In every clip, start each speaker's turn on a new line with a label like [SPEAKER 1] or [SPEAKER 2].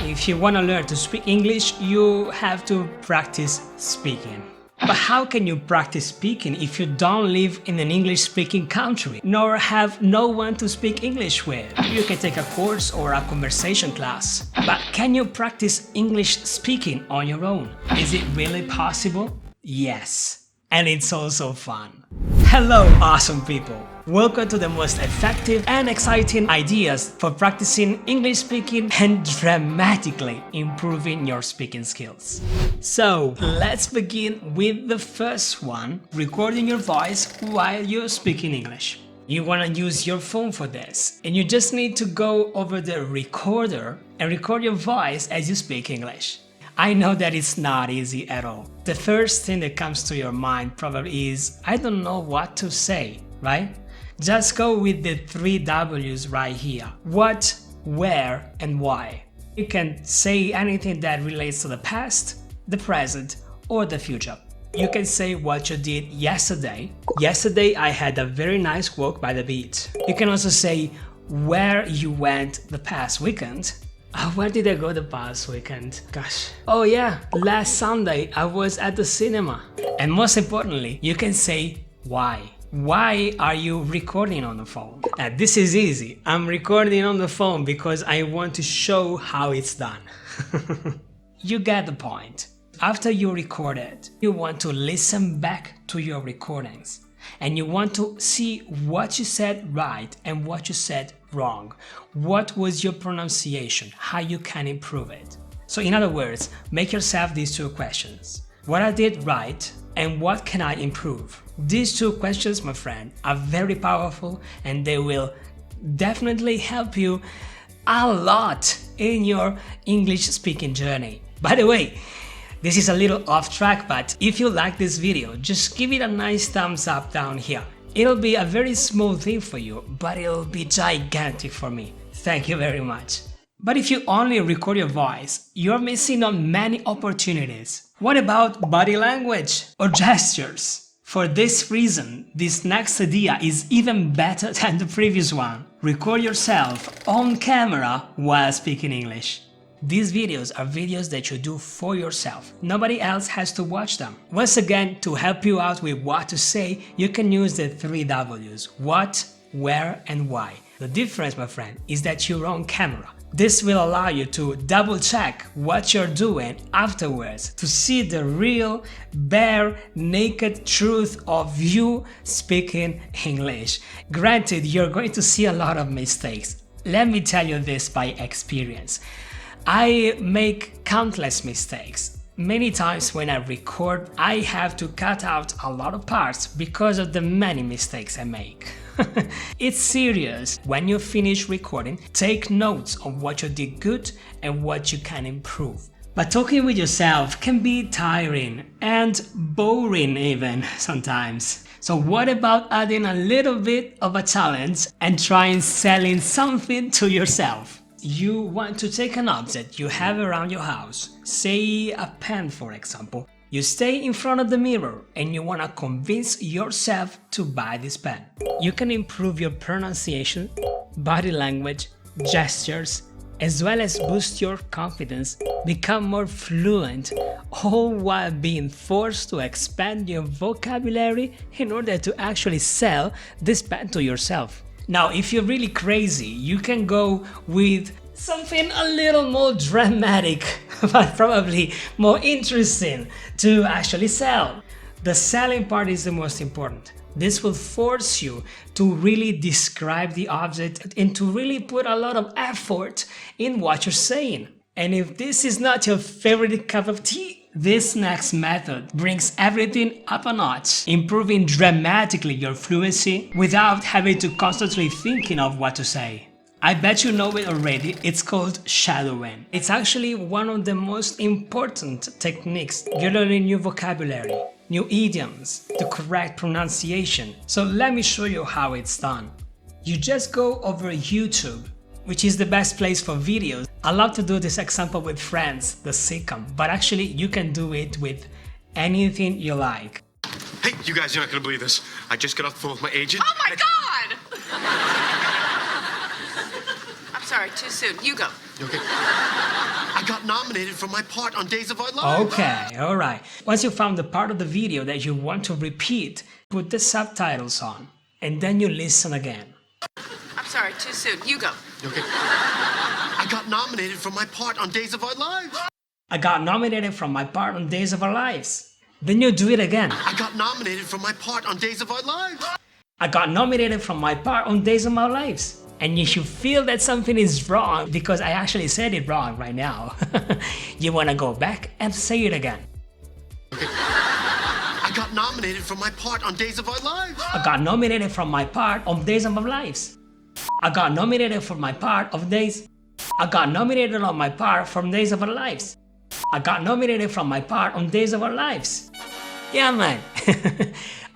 [SPEAKER 1] If you want to learn to speak English, you have to practice speaking. But how can you practice speaking if you don't live in an English-speaking country, nor have no one to speak English with? You can take a course or a conversation class. But can you practice English speaking on your own? Is it really possible? Yes. And it's also fun. Hello, awesome people! Welcome to the most effective and exciting ideas for practicing English speaking and dramatically improving your speaking skills. So, let's begin with the first one, recording your voice while you're speaking English. You want to use your phone for this, and you just need to go over the recorder and record your voice as you speak English. I know that it's not easy at all. The first thing that comes to your mind probably is, I don't know what to say, right? Just go with the 3 W's right here. What, where, and why. You can say anything that relates to the past, the present, or the future. You can say what you did yesterday. Yesterday I had a very nice walk by the beach. You can also say where you went the past weekend. Where did I go the past weekend? Gosh. Oh yeah, last Sunday I was at the cinema. And most importantly, you can say why. Why are you recording on the phone? This is easy. I'm recording on the phone because I want to show how it's done. You get the point. After you record it, you want to listen back to your recordings. And you want to see what you said right and what you said wrong. What was your pronunciation? How you can improve it. So in other words, make yourself these 2 questions. What I did right and what can I improve? These 2 questions, my friend, are very powerful and they will definitely help you a lot in your English speaking journey. By the way, this is a little off track, but if you like this video, just give it a nice thumbs up down here. It'll be a very small thing for you, but it'll be gigantic for me. Thank you very much. But if you only record your voice, you're missing on many opportunities. What about body language or gestures? For this reason, this next idea is even better than the previous one. Record yourself on camera while speaking English. These videos are videos that you do for yourself. Nobody else has to watch them. Once again, to help you out with what to say, you can use the 3 W's. What, where, and why. The difference, my friend, is that you're on camera. This will allow you to double check what you're doing afterwards to see the real, bare, naked truth of you speaking English. Granted, you're going to see a lot of mistakes. Let me tell you this by experience. I make countless mistakes. Many times when I record, I have to cut out a lot of parts because of the many mistakes I make. It's serious. When you finish recording, take notes on what you did good and what you can improve. But talking with yourself can be tiring and boring even sometimes. So what about adding a little bit of a challenge and trying selling something to yourself? You want to take an object you have around your house, say a pen for example. You stay in front of the mirror and you want to convince yourself to buy this pen. You can improve your pronunciation, body language, gestures, as well as boost your confidence, become more fluent, all while being forced to expand your vocabulary in order to actually sell this pen to yourself. Now, if you're really crazy, you can go with something a little more dramatic, but probably more interesting to actually sell. The selling part is the most important. This will force you to really describe the object and to really put a lot of effort in what you're saying. And if this is not your favorite cup of tea, this next method brings everything up a notch, improving dramatically your fluency without having to constantly thinking of what to say. I bet you know it already, it's called shadowing. It's actually one of the most important techniques. You're learning new vocabulary, new idioms, the correct pronunciation. So let me show you how it's done. You just go over YouTube, which is the best place for videos. I love to do this example with Friends, the sitcom, but actually you can do it with anything you like.
[SPEAKER 2] Hey, you guys, you're not gonna believe this. I just got off the phone with my agent.
[SPEAKER 3] Oh my God! I'm sorry, too soon. You go.
[SPEAKER 2] You okay? nominated for my part on Days of Our Lives.
[SPEAKER 1] Okay, alright. Once you found the part of the video that you want to repeat, put the subtitles on, and then you listen again.
[SPEAKER 3] I'm sorry, too soon. You go.
[SPEAKER 2] Okay. I got nominated for my part on Days of Our Lives.
[SPEAKER 1] I got nominated for my part on Days of Our Lives. Then you do it again.
[SPEAKER 2] I got nominated for my part on Days of Our Lives.
[SPEAKER 1] I got nominated for my part on Days of Our Lives. And if you feel that something is wrong, because I actually said it wrong right now, you want to go back and say it again.
[SPEAKER 2] Okay. I got nominated for my part on Days of Our Lives.
[SPEAKER 1] I got nominated for my part on Days of Our Lives. I got nominated for my part of Days. I got nominated on my part from Days of Our Lives. I got nominated from my part on Days of Our Lives. Yeah, man.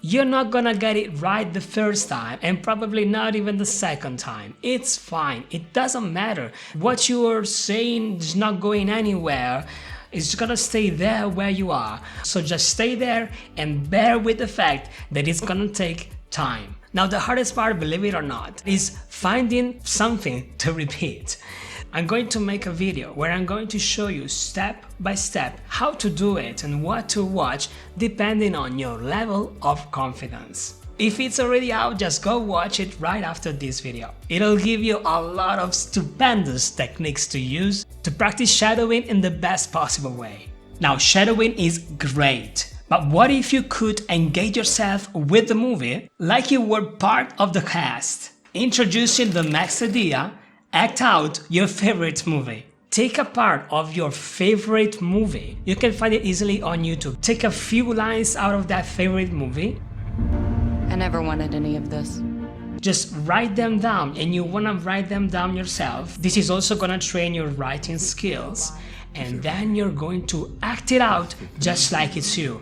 [SPEAKER 1] You're not gonna get it right the first time and probably not even the second time. It's fine. It doesn't matter. What you are saying is not going anywhere. It's gonna stay there where you are. So just stay there and bear with the fact that it's gonna take time. Now the hardest part, believe it or not, is finding something to repeat. I'm going to make a video where I'm going to show you step by step how to do it and what to watch depending on your level of confidence. If it's already out, just go watch it right after this video. It'll give you a lot of stupendous techniques to use to practice shadowing in the best possible way. Now, shadowing is great, but what if you could engage yourself with the movie like you were part of the cast? Introducing the next idea. Act out your favorite movie. Take a part of your favorite movie. You can find it easily on YouTube. Take a few lines out of that favorite movie.
[SPEAKER 3] I never wanted any of this.
[SPEAKER 1] Just write them down, and you want to write them down yourself. This is also going to train your writing skills, and then you're going to act it out just like it's you.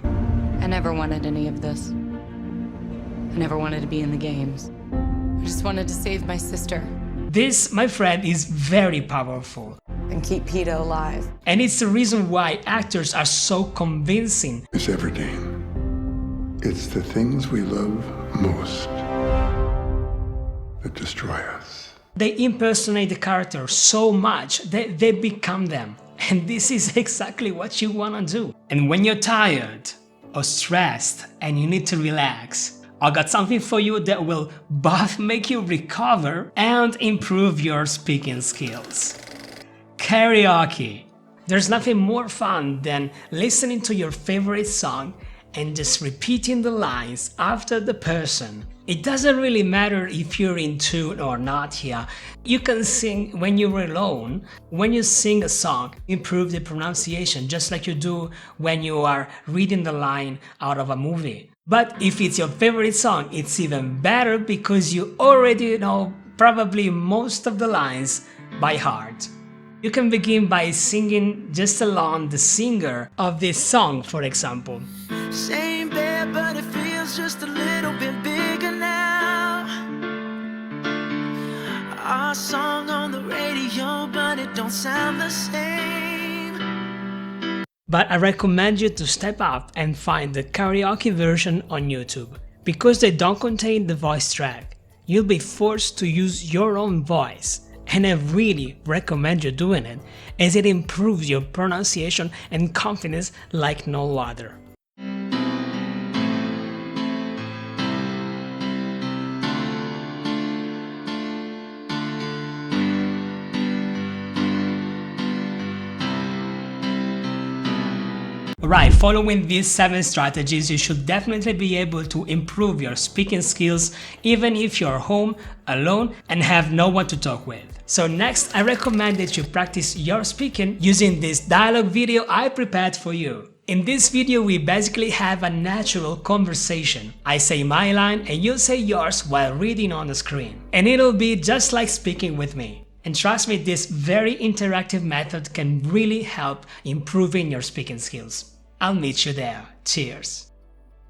[SPEAKER 3] I never wanted any of this. I never wanted to be in the games. I just wanted to save my sister.
[SPEAKER 1] This, my friend, is very powerful.
[SPEAKER 3] And keep Peter alive.
[SPEAKER 1] And it's the reason why actors are so convincing.
[SPEAKER 4] Miss Everdeen, it's the things we love most that destroy us.
[SPEAKER 1] They impersonate the character so much that they become them. And this is exactly what you want to do. And when you're tired or stressed and you need to relax, I got something for you that will both make you recover and improve your speaking skills. Karaoke. There's nothing more fun than listening to your favorite song and just repeating the lines after the person. It doesn't really matter if you're in tune or not here. You can sing when you're alone. When you sing a song, improve the pronunciation just like you do when you are reading the line out of a movie. But if it's your favorite song, it's even better because you already know probably most of the lines by heart. You can begin by singing just along the singer of this song, for example.
[SPEAKER 5] Same bed, but it feels just a little bit bigger now. Our song on the radio, but it don't sound the same.
[SPEAKER 1] But I recommend you to step up and find the karaoke version on YouTube. Because they don't contain the voice track, you'll be forced to use your own voice. And I really recommend you doing it, as it improves your pronunciation and confidence like no other. Right, following these 7 strategies, you should definitely be able to improve your speaking skills even if you're home, alone, and have no one to talk with. So next, I recommend that you practice your speaking using this dialogue video I prepared for you. In this video, we basically have a natural conversation. I say my line and you say yours while reading on the screen. And it'll be just like speaking with me. And trust me, this very interactive method can really help improving your speaking skills. I'll meet you there. Cheers!